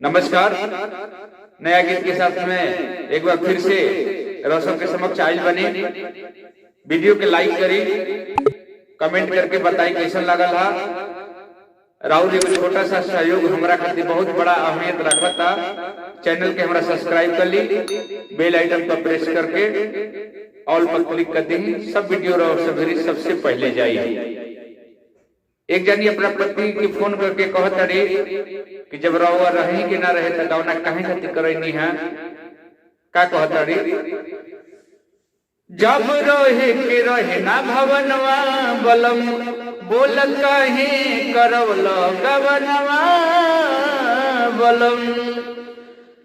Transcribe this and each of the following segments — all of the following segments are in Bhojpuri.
नमस्कार। नया गीत के साथ में एक बार फिर से रसों के समक्ष आयल बनी। वीडियो के लाइक करी, कमेंट करके बताई कैसा लगल हा। राहुल जी को छोटा सा सहयोग हमारा खातिर बहुत बड़ा अहमियत रखता। चैनल के हमारा सब्सक्राइब कर ली, बेल आइकन पर प्रेस करके ऑल पर क्लिक कर दी। सब वीडियो सबसे पहले जाइए। एक जनी अपना पत्नी की फोन करके कहत रही कि जब रहुआ रही कि ना रहे तो गौना काहे खातिर करनी है। का कहत रही, जब रहे के रहे ना भवनवा बलम, बोल काहे करवल गवनवा बलम।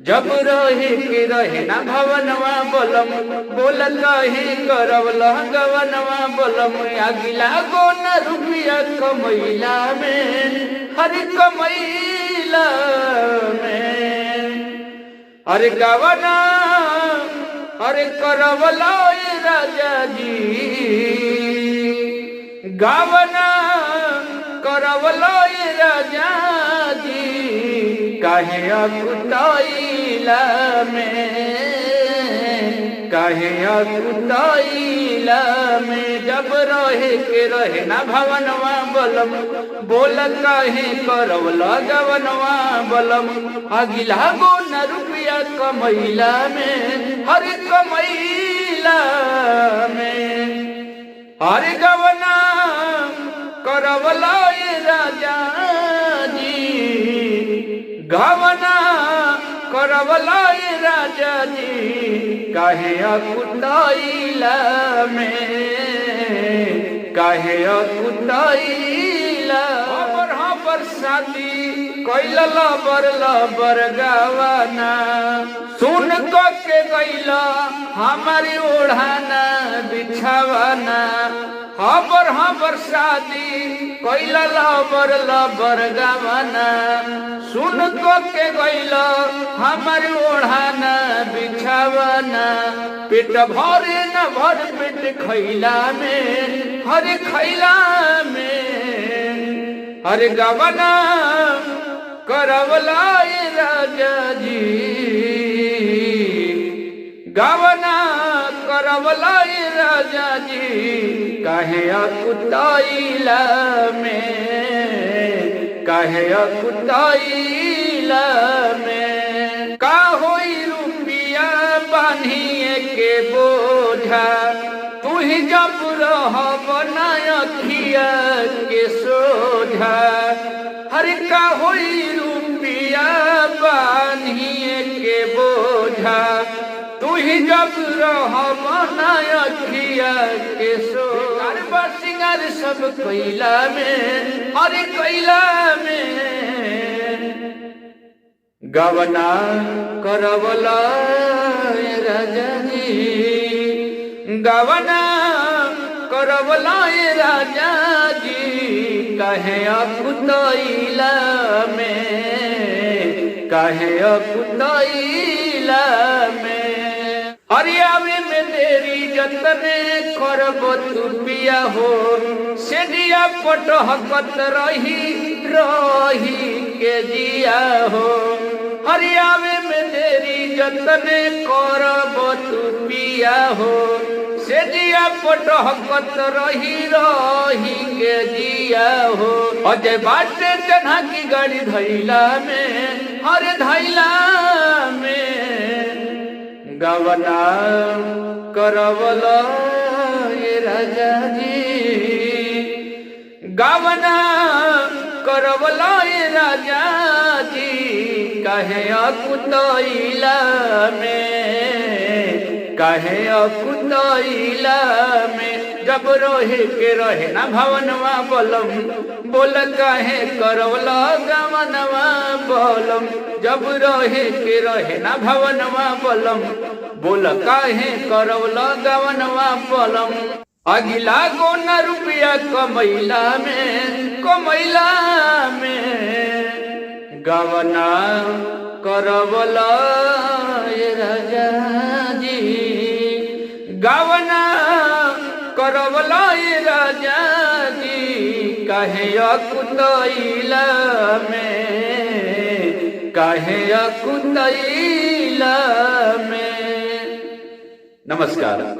जब रहे के रहे ना भवनवा बलम, बोल काहे करवल गवनवा बलम। अगिला गो न रुपया कमैला में, हर कमैला में, अरे गवना अरे करवला राजा जी, गवना करवला राजा जी। काहे अकुताइला में, काहे अकुताइला में। जब रहे के रहे ना भवनवा बलम, बोल काहे करवला गवनवा बलम। अगिला गो न रुपया कमैला में, हर कमैला में, हर गवना करवला राजा जी, गवना करवला राजा जी। काहे अकुताइला में, काहे अकुताइला। पर शादी कैला लबर गवाना, सुन के गैला हमारी ओढ़ाना बिछावाना। हबर शादी कैला लबर गवाना, सुन के गैला हमारी ओढ़ाना बिछावाना। पेट भरे न भर पेट खैला में, हर खैला में, हर गवना करवला राजा जी, गवना करवला राजा जी। काहे अकुताइला में, काहे अकुताइला में। का होई रुपया बान्हिए के बोझा, तू ही जब रह बना अखिया के सोझा। हर का होई रुपया बान्हिए के बोझा, तू ही जब रह बना अखिया के सोझा। सिंगार सब कैला में, अरे कैला में, गवना करवला राजा जी, गवना करवला राजा जी। काहे अकुताइला में, काहे अकुताइला में। हरियावे में तेरी जतने करब तू पिया हो, सेडिया पटहकत रही रही के जिया हो। हरियावे में तेरी जतने करब तू पिया हो, सेडिया पटहकत रही रही के जिया हो। अजय बाटे चन्हा की गाड़ी धैला में, हर धैला में, गवना करवला राजा जी, गवना करवला राजा जी। काहे अकुताइला में, काहे अकुताइला में। जब रहे के रहे ना भवनवा बलम, बोल काहे करवला गवनवा बलम। जब रहे के रहे ना भवनवा बलम, बोल काहे करवला गवनवा बलम। अगिला गो न रुपया कमैला में, कमैला में, गवना करवला राजा जी, गवना करवला राजा जी। काहे अकुतैला में, काहे अकुतैला में। नमस्कार।